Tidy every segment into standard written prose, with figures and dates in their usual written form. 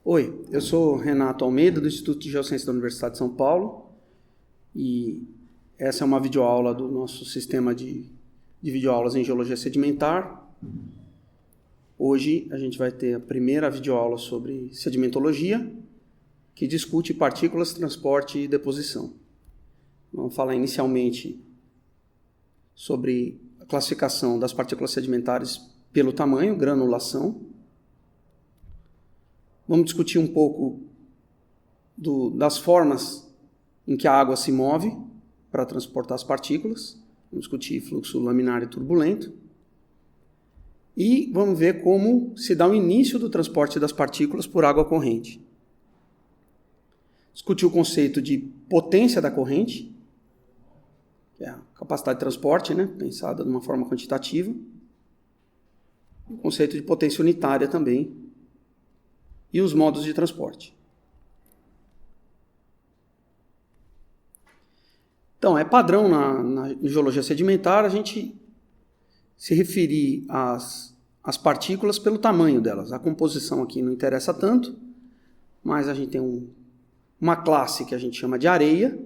Oi, eu sou Renato Almeida, do Instituto de Geociência da Universidade de São Paulo, e essa é uma videoaula do nosso sistema de videoaulas em Geologia Sedimentar. Hoje a gente vai ter a primeira videoaula sobre sedimentologia, que discute partículas, transporte e deposição. Vamos falar inicialmente sobre a classificação das partículas sedimentares pelo tamanho, granulação. Vamos discutir um pouco das formas em que a água se move para transportar as partículas. Vamos discutir fluxo laminar e turbulento. E vamos ver como se dá o início do transporte das partículas por água corrente. Discutir o conceito de potência da corrente, que é a capacidade de transporte, pensada de uma forma quantitativa. O conceito de potência unitária também. E os modos de transporte. Então, é padrão na geologia sedimentar a gente se referir às partículas pelo tamanho delas. A composição aqui não interessa tanto, mas a gente tem uma classe que a gente chama de areia,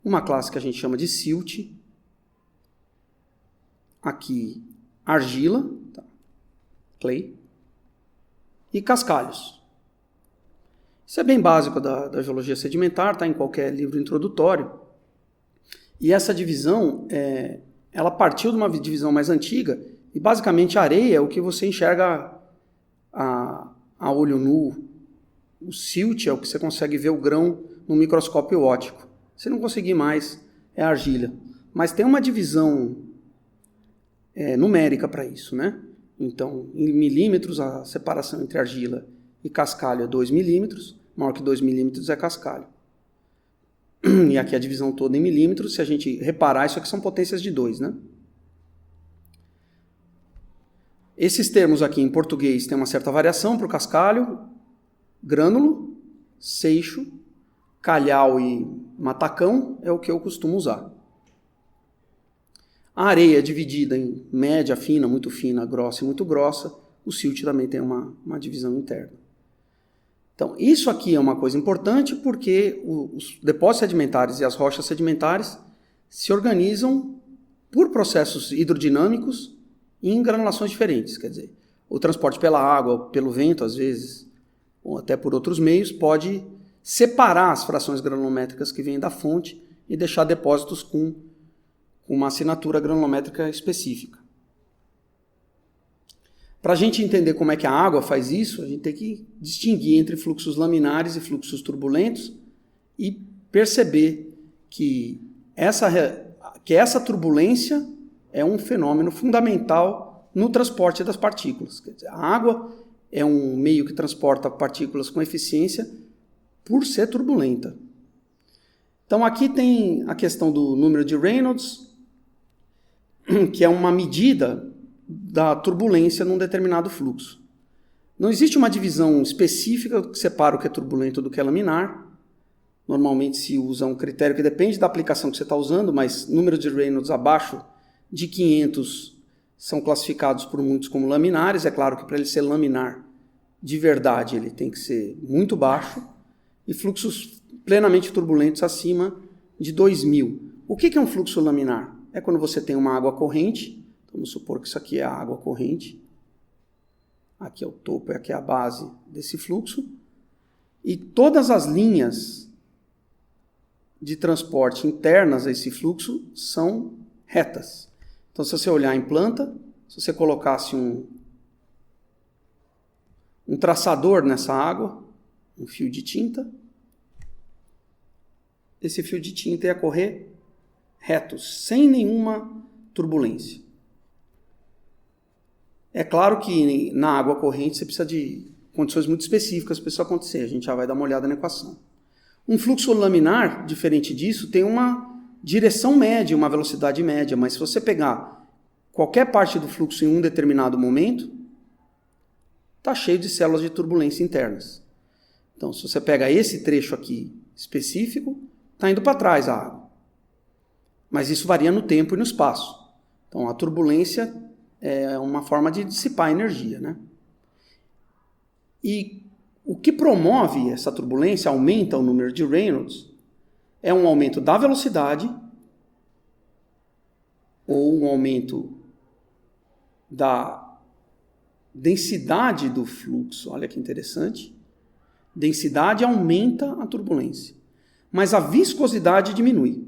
uma classe que a gente chama de silt, aqui argila, clay, e cascalhos. Isso é bem básico da geologia sedimentar, está em qualquer livro introdutório. E essa divisão, ela partiu de uma divisão mais antiga, e basicamente a areia é o que você enxerga a olho nu. O silt é o que você consegue ver o grão no microscópio óptico. Se não conseguir mais, é a argila. Mas tem uma divisão numérica para isso, Então, em milímetros, a separação entre argila e cascalho é 2 milímetros. Maior que 2 milímetros é cascalho. E aqui a divisão toda em milímetros. Se a gente reparar, isso aqui são potências de 2, Esses termos aqui em português têm uma certa variação para o cascalho, grânulo, seixo, calhau e matacão é o que eu costumo usar. A areia é dividida em média, fina, muito fina, grossa e muito grossa. O silt também tem uma divisão interna. Então, isso aqui é uma coisa importante porque os depósitos sedimentares e as rochas sedimentares se organizam por processos hidrodinâmicos em granulações diferentes. Quer dizer, o transporte pela água, pelo vento, às vezes, ou até por outros meios, pode separar as frações granulométricas que vêm da fonte e deixar depósitos com uma assinatura granulométrica específica. Para a gente entender como é que a água faz isso, a gente tem que distinguir entre fluxos laminares e fluxos turbulentos e perceber que essa turbulência é um fenômeno fundamental no transporte das partículas. Quer dizer, a água é um meio que transporta partículas com eficiência por ser turbulenta. Então aqui tem a questão do número de Reynolds, que é uma medida da turbulência num determinado fluxo. Não existe uma divisão específica que separa o que é turbulento do que é laminar. Normalmente se usa um critério que depende da aplicação que você está usando, mas número de Reynolds abaixo de 500 são classificados por muitos como laminares. É claro que para ele ser laminar de verdade ele tem que ser muito baixo, e fluxos plenamente turbulentos acima de 2000. O que é um fluxo laminar? É quando você tem uma água corrente. Vamos supor que isso aqui é a água corrente. Aqui é o topo, aqui é a base desse fluxo. E todas as linhas de transporte internas a esse fluxo são retas. Então, se você olhar em planta, se você colocasse um traçador nessa água, um fio de tinta, esse fio de tinta ia correr reto, sem nenhuma turbulência. É claro que na água corrente você precisa de condições muito específicas para isso acontecer. A gente já vai dar uma olhada na equação. Um fluxo laminar, diferente disso, tem uma direção média, uma velocidade média, mas se você pegar qualquer parte do fluxo em um determinado momento, está cheio de células de turbulência internas. Então, se você pega esse trecho aqui específico, está indo para trás a água. Mas isso varia no tempo e no espaço. Então, a turbulência é uma forma de dissipar energia, E O que promove essa turbulência, aumenta o número de Reynolds, é um aumento da velocidade ou um aumento da densidade do fluxo. Olha que interessante. Densidade aumenta a turbulência, mas a viscosidade diminui.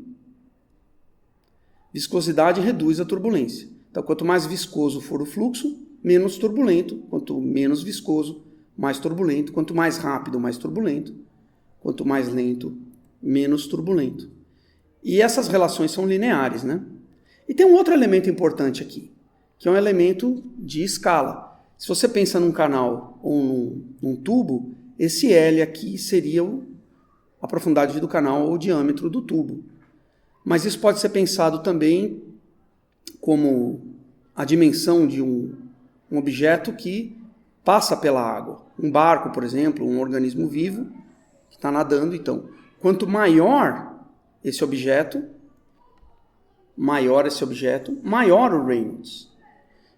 Viscosidade reduz a turbulência. Então, quanto mais viscoso for o fluxo, menos turbulento. Quanto menos viscoso, mais turbulento. Quanto mais rápido, mais turbulento. Quanto mais lento, menos turbulento. E essas relações são lineares, né? E tem um outro elemento importante aqui, que é um elemento de escala. Se você pensa num canal ou num tubo, esse L aqui seria a profundidade do canal ou o diâmetro do tubo. Mas isso pode ser pensado também como a dimensão de um objeto que passa pela água. Um barco, por exemplo, um organismo vivo que está nadando. Então, quanto maior esse objeto, maior o Reynolds.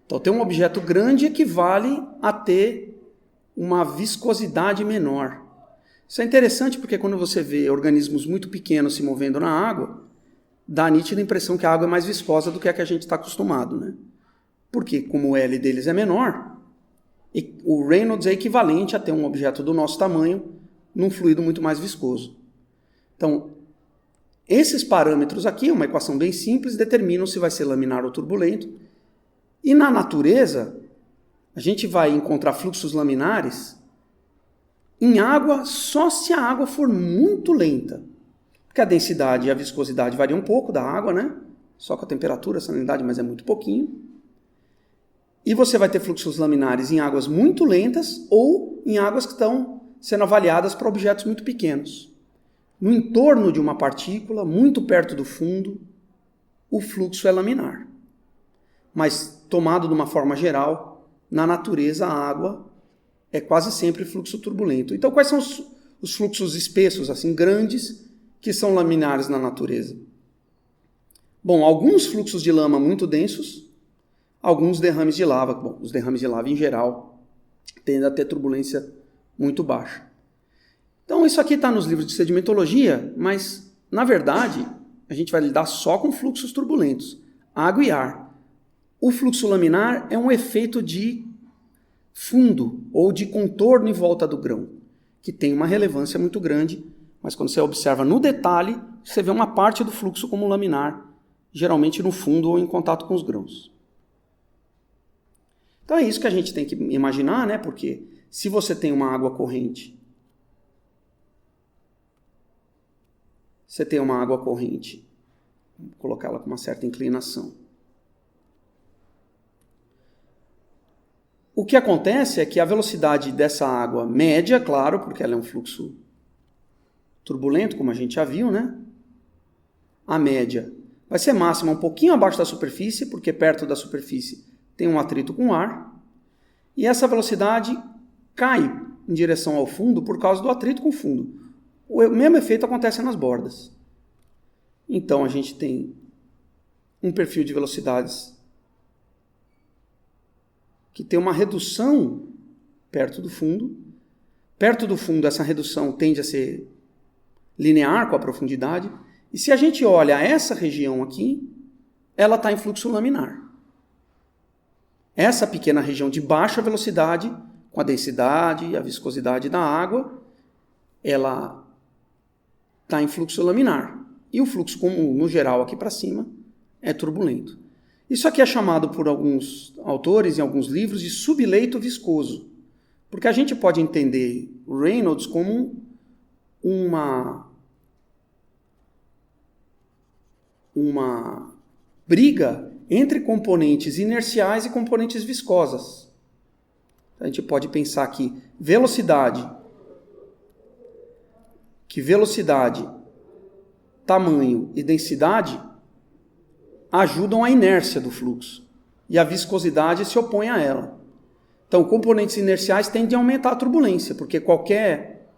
Então, ter um objeto grande equivale a ter uma viscosidade menor. Isso é interessante porque quando você vê organismos muito pequenos se movendo na água, dá a nítida impressão que a água é mais viscosa do que a que a gente está acostumado, né? Porque, como o L deles é menor, o Reynolds é equivalente a ter um objeto do nosso tamanho num fluido muito mais viscoso. Então, esses parâmetros aqui, uma equação bem simples, determinam se vai ser laminar ou turbulento. E na natureza, a gente vai encontrar fluxos laminares em água só se a água for muito lenta. Porque a densidade e a viscosidade variam um pouco da água, né? Só com a temperatura, a salinidade, mas é muito pouquinho. E você vai ter fluxos laminares em águas muito lentas ou em águas que estão sendo avaliadas para objetos muito pequenos. No entorno de uma partícula, muito perto do fundo, o fluxo é laminar. Mas, tomado de uma forma geral, na natureza a água é quase sempre fluxo turbulento. Então, quais são os fluxos espessos, assim, grandes, que são laminares na natureza? Bom, alguns fluxos de lama muito densos, alguns derrames de lava. Bom, os derrames de lava, em geral, tendem a ter turbulência muito baixa. Então, isso aqui está nos livros de sedimentologia, mas, na verdade, a gente vai lidar só com fluxos turbulentos, água e ar. O fluxo laminar é um efeito de fundo ou de contorno em volta do grão, que tem uma relevância muito grande, mas quando você observa no detalhe, você vê uma parte do fluxo como laminar, geralmente no fundo ou em contato com os grãos. Então é isso que a gente tem que imaginar, né? Porque se você tem uma água corrente, vou colocá-la com uma certa inclinação. O que acontece é que a velocidade dessa água média, claro, porque ela é um fluxo turbulento, como a gente já viu, né? A média vai ser máxima um pouquinho abaixo da superfície, porque perto da superfície tem um atrito com o ar, e essa velocidade cai em direção ao fundo por causa do atrito com o fundo. O mesmo efeito acontece nas bordas. Então, a gente tem um perfil de velocidades que tem uma redução perto do fundo. Perto do fundo, essa redução tende a ser linear com a profundidade. E se a gente olha essa região aqui, ela está em fluxo laminar. Essa pequena região de baixa velocidade, com a densidade e a viscosidade da água, ela está em fluxo laminar. E o fluxo comum, no geral, aqui para cima, é turbulento. Isso aqui é chamado por alguns autores, em alguns livros, de subleito viscoso. Porque a gente pode entender o Reynolds como uma briga entre componentes inerciais e componentes viscosas. A gente pode pensar que velocidade, tamanho e densidade ajudam a inércia do fluxo e a viscosidade se opõe a ela. Então, componentes inerciais tendem a aumentar a turbulência, porque qualquer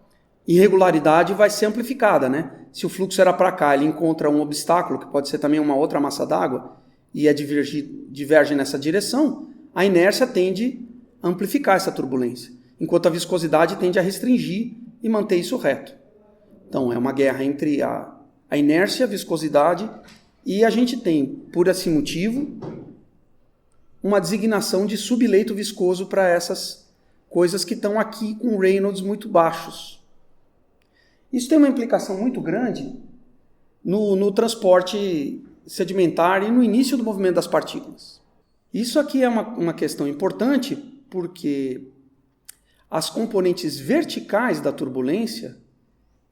irregularidade vai ser amplificada, né? Se o fluxo era para cá, ele encontra um obstáculo, que pode ser também uma outra massa d'água, e diverge nessa direção, a inércia tende a amplificar essa turbulência. enquanto a viscosidade tende a restringir e manter isso reto. Então, é uma guerra entre a inércia, a viscosidade, e a gente tem, por esse motivo, uma designação de subleito viscoso para essas coisas que estão aqui com Reynolds muito baixos. Isso tem uma implicação muito grande no transporte sedimentar e no início do movimento das partículas. Isso aqui é uma questão importante porque as componentes verticais da turbulência,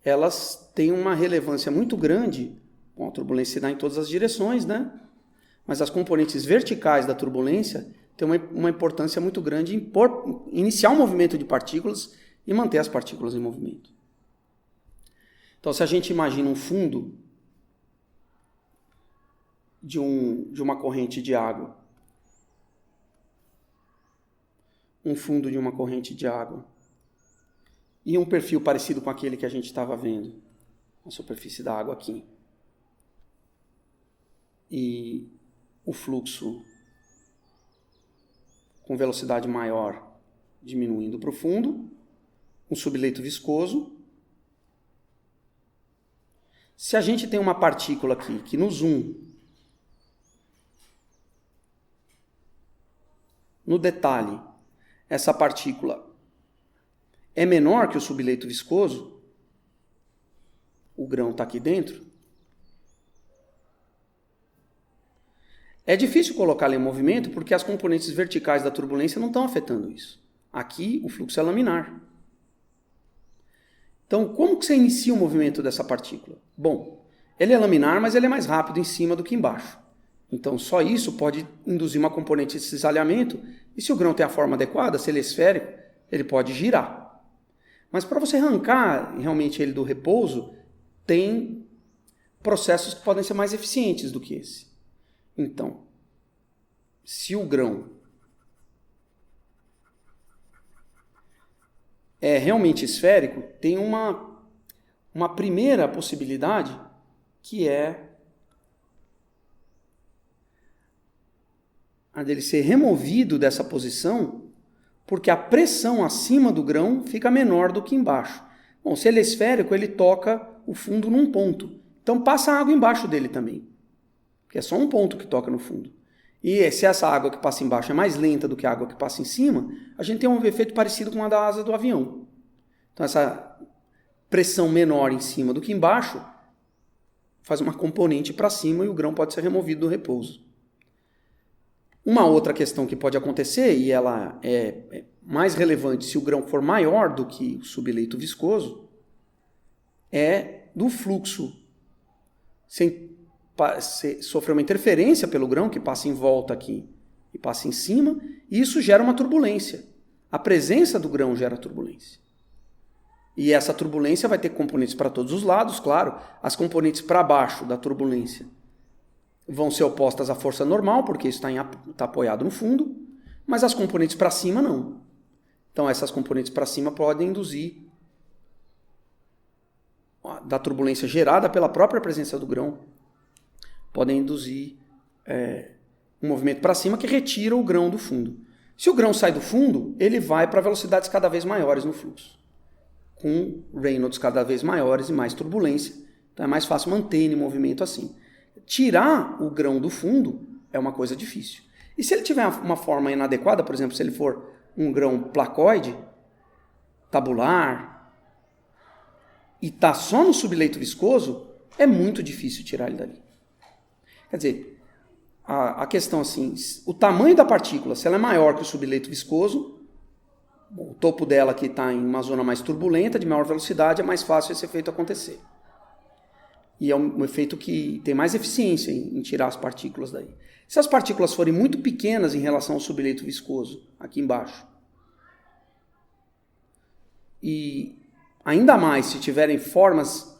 elas têm uma relevância muito grande. Bom, a turbulência se dá em todas as direções, né? Mas as componentes verticais da turbulência têm uma importância muito grande em iniciar o movimento de partículas e manter as partículas em movimento. Então, se a gente imagina um fundo de uma corrente de água, e um perfil parecido com aquele que a gente estava vendo, a superfície da água aqui, e o fluxo com velocidade maior diminuindo para o fundo, um subleito viscoso. Se a gente tem uma partícula aqui que no zoom, no detalhe, essa partícula é menor que o subleito viscoso, o grão está aqui dentro, é difícil colocá-la em movimento porque as componentes verticais da turbulência não estão afetando isso. Aqui o fluxo é laminar. Então, como que você inicia o movimento dessa partícula? Bom, ele é laminar, mas ele é mais rápido em cima do que embaixo. Então, só isso pode induzir uma componente de cisalhamento, e se o grão tem a forma adequada, se ele é esférico, ele pode girar. Mas para você arrancar realmente ele do repouso, tem processos que podem ser mais eficientes do que esse. Então, se o grão é realmente esférico, tem uma primeira possibilidade que é a dele ser removido dessa posição porque a pressão acima do grão fica menor do que embaixo. Bom, se ele é esférico, ele toca o fundo num ponto. Então passa água embaixo dele também, porque é só um ponto que toca no fundo. E se essa água que passa embaixo é mais lenta do que a água que passa em cima, a gente tem um efeito parecido com a da asa do avião. Então essa pressão menor em cima do que embaixo faz uma componente para cima e o grão pode ser removido do repouso. Uma outra questão que pode acontecer, e ela é mais relevante se o grão for maior do que o subleito viscoso, é do fluxo sofrer uma interferência pelo grão, que passa em volta aqui e passa em cima, e isso gera uma turbulência. A presença do grão gera turbulência. E essa turbulência vai ter componentes para todos os lados, claro. As componentes para baixo da turbulência vão ser opostas à força normal, porque isso está apoiado no fundo, mas as componentes para cima não. Então essas componentes para cima podem induzir da turbulência gerada pela própria presença do grão, podem induzir um movimento para cima que retira o grão do fundo. Se o grão sai do fundo, ele vai para velocidades cada vez maiores no fluxo, com Reynolds cada vez maiores e mais turbulência. Então é mais fácil manter ele em movimento assim. Tirar o grão do fundo é uma coisa difícil. E se ele tiver uma forma inadequada, por exemplo, se ele for um grão placoide, tabular, e está só no subleito viscoso, é muito difícil tirar ele dali. Quer dizer, a questão assim, o tamanho da partícula, se ela é maior que o subleito viscoso, o topo dela aqui está em uma zona mais turbulenta, de maior velocidade, é mais fácil esse efeito acontecer. E é um efeito que tem mais eficiência em tirar as partículas daí. Se as partículas forem muito pequenas em relação ao subleito viscoso, aqui embaixo, e ainda mais se tiverem formas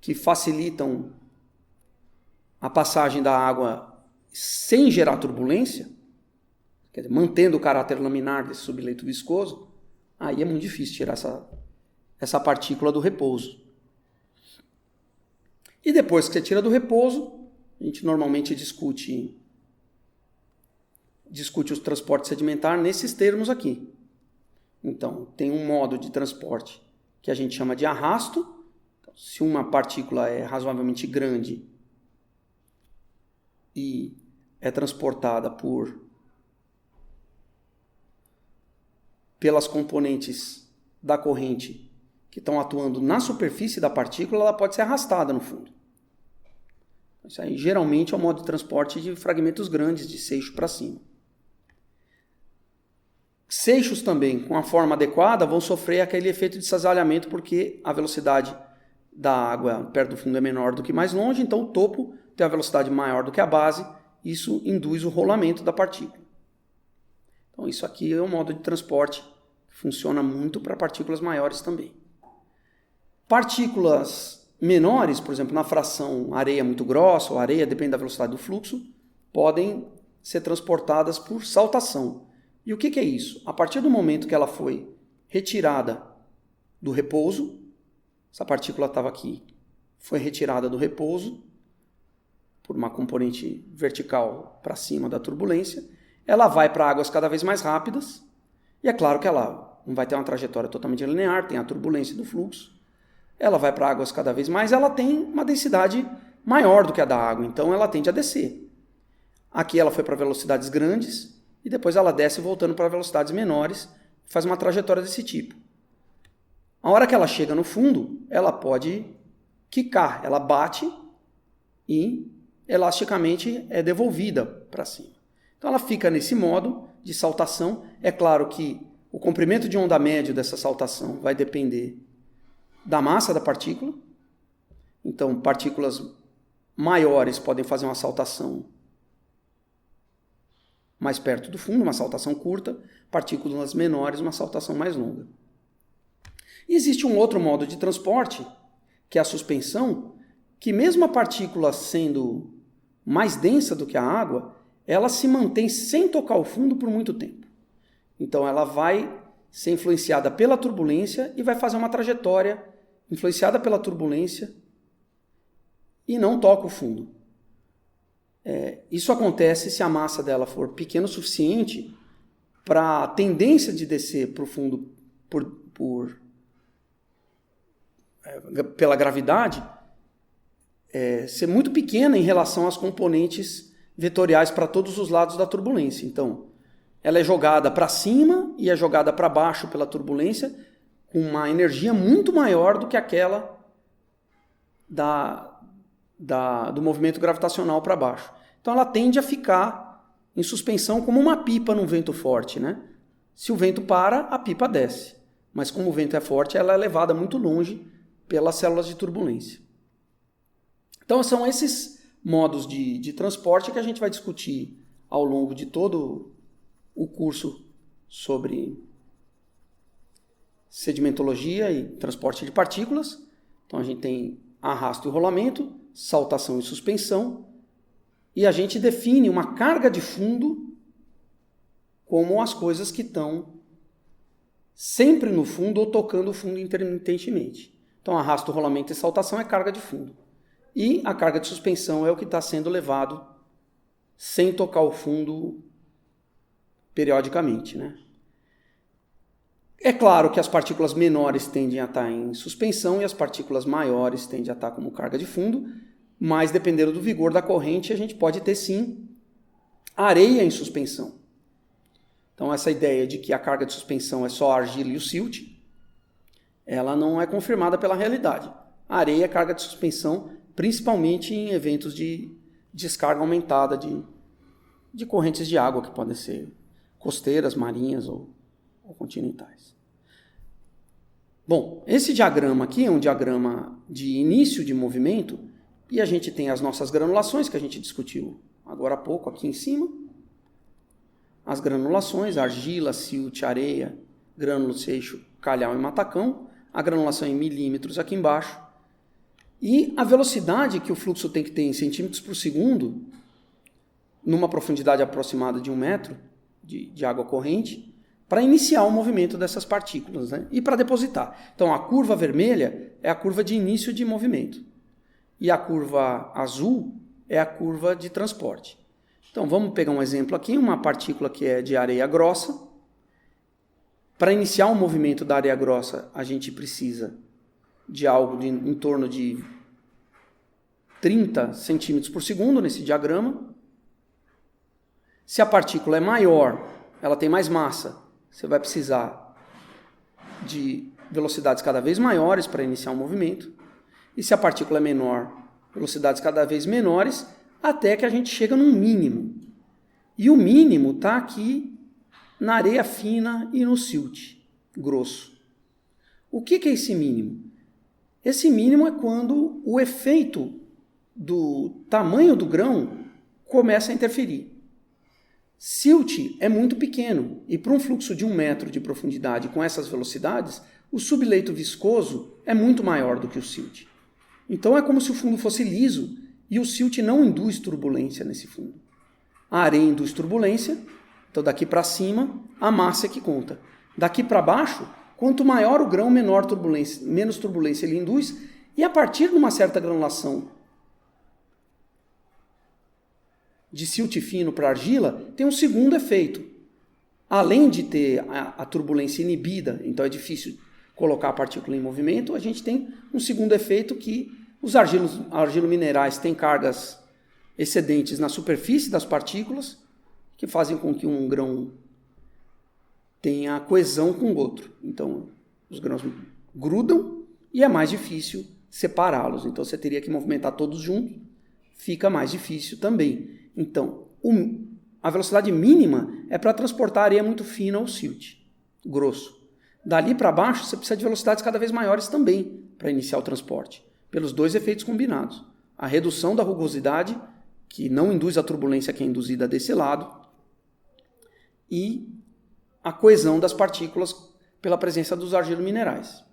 que facilitam a passagem da água sem gerar turbulência, quer dizer, mantendo o caráter laminar desse subleito viscoso, aí é muito difícil tirar essa partícula do repouso. E depois que você tira do repouso, a gente normalmente discute o transporte sedimentar nesses termos aqui. Então, tem um modo de transporte que a gente chama de arrasto. Então, se uma partícula é razoavelmente grande e é transportada pelas componentes da corrente que estão atuando na superfície da partícula, ela pode ser arrastada no fundo. Isso aí geralmente é o modo de transporte de fragmentos grandes, de seixo para cima. Seixos também, com a forma adequada, vão sofrer aquele efeito de cisalhamento porque a velocidade da água perto do fundo é menor do que mais longe, então o topo tem a velocidade maior do que a base, isso induz o rolamento da partícula. Então isso aqui é um modo de transporte que funciona muito para partículas maiores também. Partículas menores, por exemplo, na fração areia muito grossa ou areia, depende da velocidade do fluxo, podem ser transportadas por saltação. E o que é isso? A partir do momento que ela foi retirada do repouso, essa partícula estava aqui, foi retirada do repouso por uma componente vertical para cima da turbulência, ela vai para águas cada vez mais rápidas, e é claro que ela não vai ter uma trajetória totalmente linear, tem a turbulência do fluxo, ela vai para águas cada vez mais, ela tem uma densidade maior do que a da água, então ela tende a descer. Aqui ela foi para velocidades grandes, e depois ela desce voltando para velocidades menores, faz uma trajetória desse tipo. A hora que ela chega no fundo, ela pode quicar, ela bate e elasticamente é devolvida para cima. Então ela fica nesse modo de saltação. É claro que o comprimento de onda médio dessa saltação vai depender da massa da partícula. Então partículas maiores podem fazer uma saltação mais perto do fundo, uma saltação curta, partículas menores, uma saltação mais longa. E existe um outro modo de transporte, que é a suspensão, que mesmo a partícula sendo mais densa do que a água, ela se mantém sem tocar o fundo por muito tempo. Então ela vai ser influenciada pela turbulência e vai fazer uma trajetória influenciada pela turbulência e não toca o fundo. Isso acontece se a massa dela for pequena o suficiente para a tendência de descer para o fundo pela gravidade ser muito pequena em relação às componentes vetoriais para todos os lados da turbulência. Então, ela é jogada para cima e é jogada para baixo pela turbulência com uma energia muito maior do que aquela do movimento gravitacional para baixo. Então ela tende a ficar em suspensão como uma pipa num vento forte, né? Se o vento para, a pipa desce. Mas como o vento é forte, ela é levada muito longe pelas células de turbulência. Então são esses modos de transporte que a gente vai discutir ao longo de todo o curso sobre sedimentologia e transporte de partículas. Então a gente tem arrasto e rolamento, saltação e suspensão, e a gente define uma carga de fundo como as coisas que estão sempre no fundo ou tocando o fundo intermitentemente. Então, arrasto, rolamento e saltação é carga de fundo. E a carga de suspensão é o que está sendo levado sem tocar o fundo periodicamente, né? É claro que as partículas menores tendem a estar em suspensão e as partículas maiores tendem a estar como carga de fundo, mas dependendo do vigor da corrente, a gente pode ter sim areia em suspensão. Então essa ideia de que a carga de suspensão é só a argila e o silt, ela não é confirmada pela realidade. A areia é carga de suspensão, principalmente em eventos de descarga aumentada de correntes de água, que podem ser costeiras, marinhas ou continentais. Bom, esse diagrama aqui é um diagrama de início de movimento e a gente tem as nossas granulações, que a gente discutiu agora há pouco aqui em cima. As granulações, argila, silt, areia, grânulo, seixo, calhau e matacão. A granulação em milímetros aqui embaixo. E a velocidade que o fluxo tem que ter em centímetros por segundo, numa profundidade aproximada de 1 metro de água corrente, para iniciar o movimento dessas partículas, né? E para depositar. Então, a curva vermelha é a curva de início de movimento. E a curva azul é a curva de transporte. Então, vamos pegar um exemplo aqui, uma partícula que é de areia grossa. Para iniciar um movimento da areia grossa, a gente precisa de algo em torno de 30 centímetros por segundo nesse diagrama. Se a partícula é maior, ela tem mais massa, você vai precisar de velocidades cada vez maiores para iniciar um movimento. E se a partícula é menor, velocidades cada vez menores, até que a gente chega num mínimo. E o mínimo está aqui na areia fina e no silt grosso. O que é esse mínimo? Esse mínimo é quando o efeito do tamanho do grão começa a interferir. Silt é muito pequeno e para um fluxo de 1 metro de profundidade com essas velocidades, o subleito viscoso é muito maior do que o silt. Então é como se o fundo fosse liso e o silt não induz turbulência nesse fundo. A areia induz turbulência, então daqui para cima a massa é que conta. Daqui para baixo, quanto maior o grão, menos turbulência ele induz, e a partir de uma certa granulação de silt fino para argila, tem um segundo efeito. Além de ter a turbulência inibida, então é difícil colocar a partícula em movimento, a gente tem um segundo efeito que os argilominerais têm cargas excedentes na superfície das partículas, que fazem com que um grão tenha coesão com o outro. Então, os grãos grudam e é mais difícil separá-los. Então, você teria que movimentar todos juntos, fica mais difícil também. Então, a velocidade mínima é para transportar areia muito fina ou silt, grosso. Dali para baixo, você precisa de velocidades cada vez maiores também para iniciar o transporte, pelos dois efeitos combinados. A redução da rugosidade, que não induz a turbulência que é induzida desse lado, e a coesão das partículas pela presença dos argilominerais.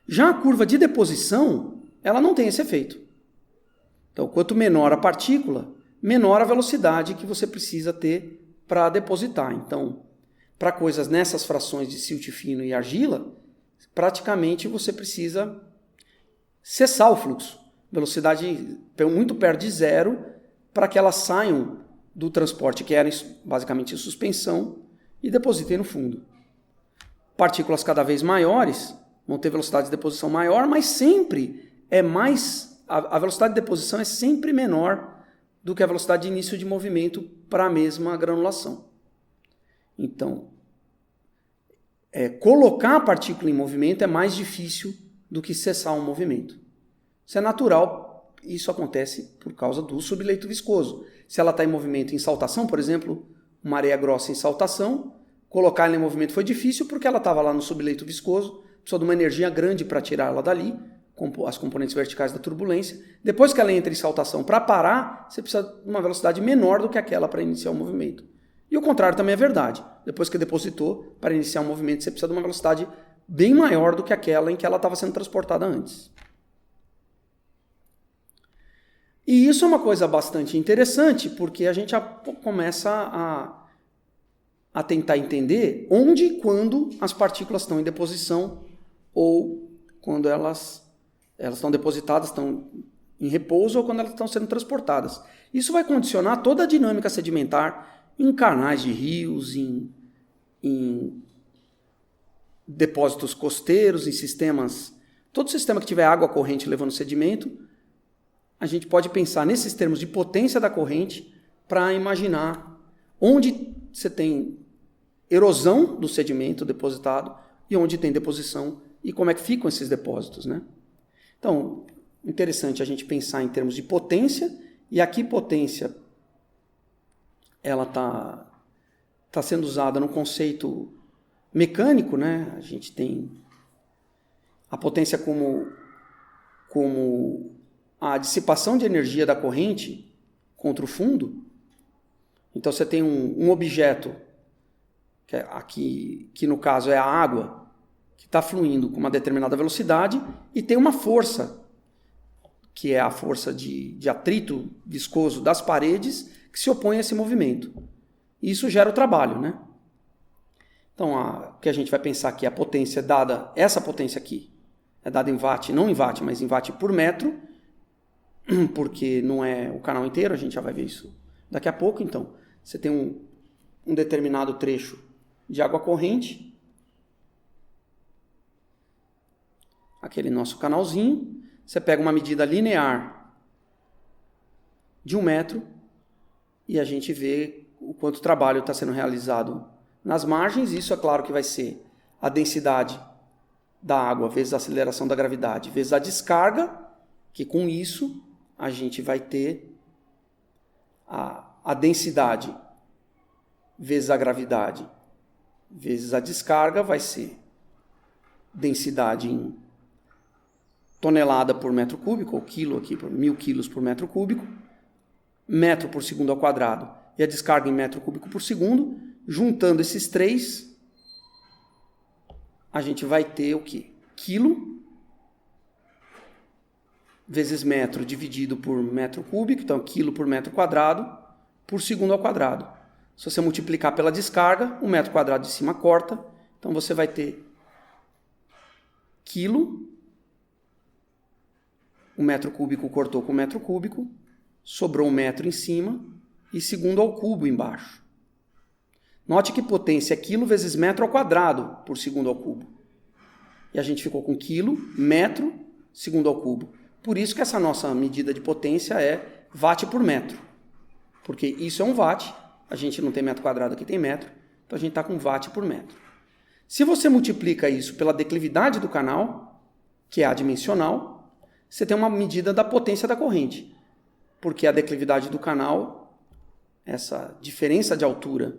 Já a curva de deposição, ela não tem esse efeito. Então, quanto menor a partícula, menor a velocidade que você precisa ter para depositar. Então, para coisas nessas frações de silt fino e argila, praticamente você precisa cessar o fluxo. Velocidade muito perto de zero para que elas saiam do transporte, que era basicamente suspensão, e depositem no fundo. Partículas cada vez maiores vão ter velocidade de deposição maior, mas sempre é mais... A velocidade de deposição é sempre menor do que a velocidade de início de movimento para a mesma granulação. Então, colocar a partícula em movimento é mais difícil do que cessar um movimento. Isso é natural, isso acontece por causa do subleito viscoso. Se ela está em movimento em saltação, por exemplo, uma areia grossa em saltação, colocar ela em movimento foi difícil porque ela estava lá no subleito viscoso, precisou de uma energia grande para tirar ela dali, as componentes verticais da turbulência. Depois que ela entra em saltação, para parar, você precisa de uma velocidade menor do que aquela para iniciar o movimento. E o contrário também é verdade. Depois que depositou, para iniciar um movimento, você precisa de uma velocidade bem maior do que aquela em que ela estava sendo transportada antes. E isso é uma coisa bastante interessante, porque a gente já começa a tentar entender onde e quando as partículas estão em deposição ou quando elas estão depositadas, estão em repouso ou quando elas estão sendo transportadas. Isso vai condicionar toda a dinâmica sedimentar em canais de rios, em depósitos costeiros, em sistemas... Todo sistema que tiver água corrente levando sedimento, a gente pode pensar nesses termos de potência da corrente para imaginar onde você tem erosão do sedimento depositado e onde tem deposição e como é que ficam esses depósitos, né? Então, interessante a gente pensar em termos de potência, e aqui potência ela tá sendo usada no conceito mecânico, né? A gente tem a potência como a dissipação de energia da corrente contra o fundo. Então você tem um objeto, que no caso é a água, que está fluindo com uma determinada velocidade, e tem uma força, que é a força de atrito viscoso das paredes, que se opõe a esse movimento. E isso gera o trabalho, né? Então, o que a gente vai pensar aqui, a potência dada, essa potência aqui, é dada em watt, não em watt, mas em watt por metro, porque não é o canal inteiro, a gente já vai ver isso daqui a pouco. Então, você tem um determinado trecho de água corrente, aquele nosso canalzinho, você pega uma medida linear de 1 metro e a gente vê o quanto trabalho está sendo realizado nas margens. Isso é claro que vai ser a densidade da água vezes a aceleração da gravidade vezes a descarga, que com isso a gente vai ter a densidade vezes a gravidade vezes a descarga, vai ser densidade em tonelada por metro cúbico, ou quilo aqui, por 1000 quilos por metro cúbico, metro por segundo ao quadrado, e a descarga em metro cúbico por segundo. Juntando esses três, a gente vai ter o quê? Quilo vezes metro dividido por metro cúbico, então quilo por metro quadrado, por segundo ao quadrado. Se você multiplicar pela descarga, o metro quadrado de cima corta, então você vai ter quilo, o metro cúbico cortou com o metro cúbico, sobrou um metro em cima e segundo ao cubo embaixo. Note que potência é quilo vezes metro ao quadrado por segundo ao cubo. E a gente ficou com quilo, metro, segundo ao cubo. Por isso que essa nossa medida de potência é watt por metro. Porque isso é um watt, a gente não tem metro quadrado, aqui tem metro, então a gente está com watt por metro. Se você multiplica isso pela declividade do canal, que é adimensional, você tem uma medida da potência da corrente. Porque a declividade do canal, essa diferença de altura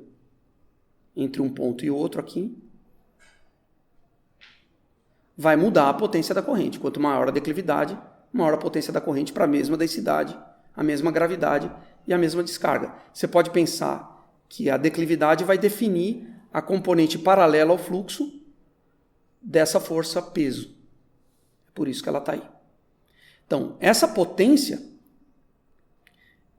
entre um ponto e outro aqui, vai mudar a potência da corrente. Quanto maior a declividade, maior a potência da corrente para a mesma densidade, a mesma gravidade e a mesma descarga. Você pode pensar que a declividade vai definir a componente paralela ao fluxo dessa força peso. É por isso que ela está aí. Então, essa potência,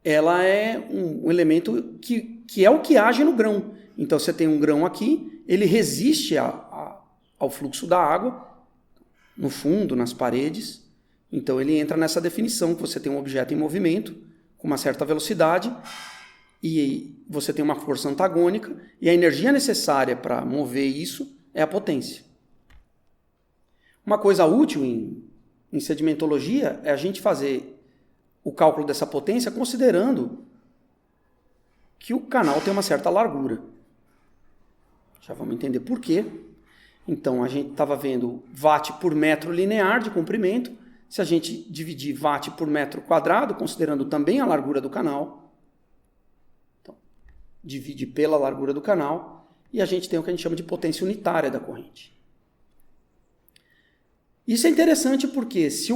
ela é um elemento que é o que age no grão. Então, você tem um grão aqui, ele resiste ao fluxo da água, no fundo, nas paredes. Então, ele entra nessa definição, que você tem um objeto em movimento, com uma certa velocidade, e você tem uma força antagônica, e a energia necessária para mover isso é a potência. Uma coisa útil em sedimentologia é a gente fazer o cálculo dessa potência considerando que o canal tem uma certa largura. Já vamos entender por quê. Então, a gente estava vendo watt por metro linear de comprimento. Se a gente dividir watt por metro quadrado, considerando também a largura do canal, então, divide pela largura do canal, e a gente tem o que a gente chama de potência unitária da corrente. Isso é interessante porque se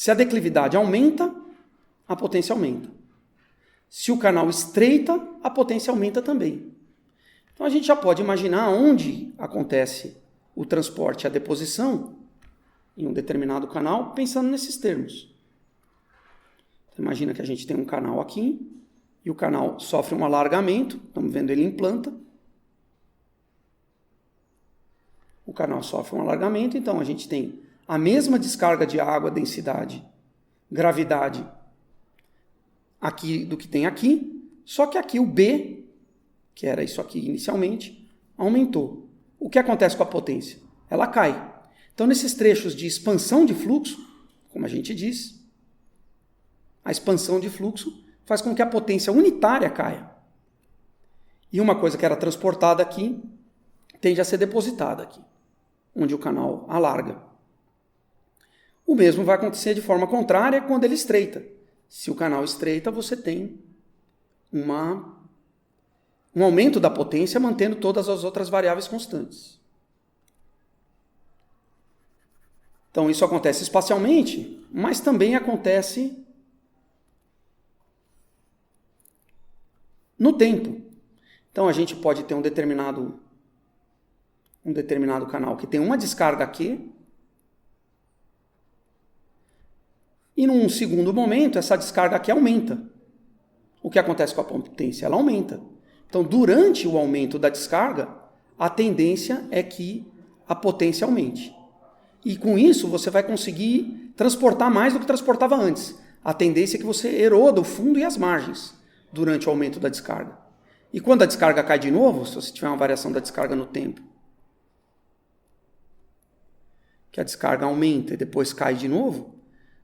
a declividade aumenta, a potência aumenta. Se o canal estreita, a potência aumenta também. Então a gente já pode imaginar onde acontece o transporte e a deposição em um determinado canal, pensando nesses termos. Então, imagina que a gente tem um canal aqui, e o canal sofre um alargamento, estamos vendo ele em planta. O canal sofre um alargamento, então a gente tem a mesma descarga de água, densidade, gravidade aqui do que tem aqui, só que aqui o B, que era isso aqui inicialmente, aumentou. O que acontece com a potência? Ela cai. Então, nesses trechos de expansão de fluxo, como a gente diz, a expansão de fluxo faz com que a potência unitária caia. E uma coisa que era transportada aqui tende a ser depositada aqui, onde o canal alarga. O mesmo vai acontecer de forma contrária quando ele estreita. Se o canal estreita, você tem um aumento da potência mantendo todas as outras variáveis constantes. Então, isso acontece espacialmente, mas também acontece no tempo. Então, a gente pode ter um determinado canal que tem uma descarga aqui, e num segundo momento, essa descarga aqui aumenta. O que acontece com a potência? Ela aumenta. Então, durante o aumento da descarga, a tendência é que a potência aumente. E com isso, você vai conseguir transportar mais do que transportava antes. A tendência é que você eroda o fundo e as margens durante o aumento da descarga. E quando a descarga cai de novo, se você tiver uma variação da descarga no tempo, que a descarga aumenta e depois cai de novo,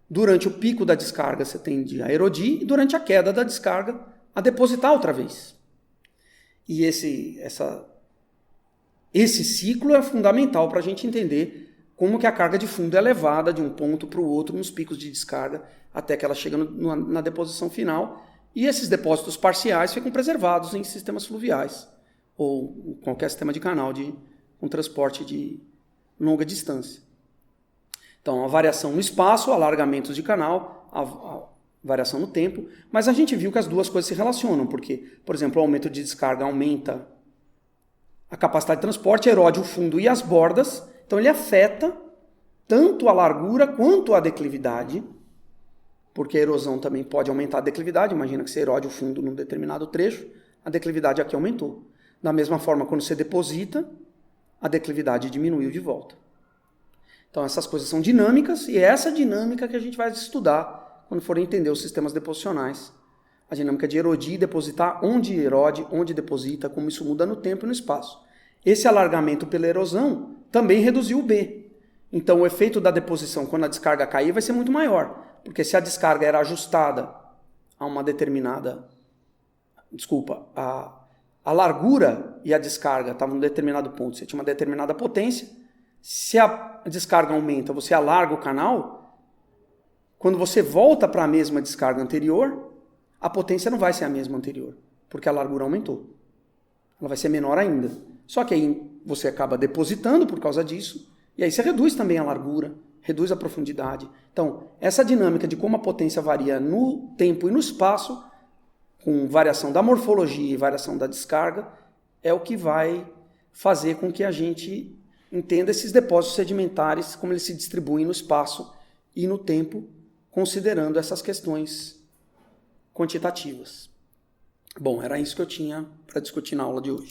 durante o pico da descarga você tende a erodir e durante a queda da descarga a depositar outra vez. E esse ciclo é fundamental para a gente entender como que a carga de fundo é levada de um ponto para o outro nos picos de descarga até que ela chega na deposição final. E esses depósitos parciais ficam preservados em sistemas fluviais ou qualquer sistema de canal com transporte de longa distância. Então, a variação no espaço, alargamentos de canal, a variação no tempo, mas a gente viu que as duas coisas se relacionam, porque, por exemplo, o aumento de descarga aumenta a capacidade de transporte, erode o fundo e as bordas, então ele afeta tanto a largura quanto a declividade, porque a erosão também pode aumentar a declividade. Imagina que você erode o fundo num determinado trecho, a declividade aqui aumentou. Da mesma forma, quando você deposita, a declividade diminuiu de volta. Então essas coisas são dinâmicas e é essa dinâmica que a gente vai estudar quando for entender os sistemas deposicionais. A dinâmica de erodir e depositar, onde erode, onde deposita, como isso muda no tempo e no espaço. Esse alargamento pela erosão também reduziu o B. Então o efeito da deposição quando a descarga cair vai ser muito maior. Porque se a descarga era ajustada a uma determinada... a largura e a descarga estavam em um determinado ponto, você tinha uma determinada potência. Se a descarga aumenta, você alarga o canal. Quando você volta para a mesma descarga anterior, a potência não vai ser a mesma anterior, porque a largura aumentou. Ela vai ser menor ainda. Só que aí você acaba depositando por causa disso, e aí você reduz também a largura, reduz a profundidade. Então, essa dinâmica de como a potência varia no tempo e no espaço, com variação da morfologia e variação da descarga, é o que vai fazer com que a gente entenda esses depósitos sedimentares, como eles se distribuem no espaço e no tempo, considerando essas questões quantitativas. Bom, era isso que eu tinha para discutir na aula de hoje.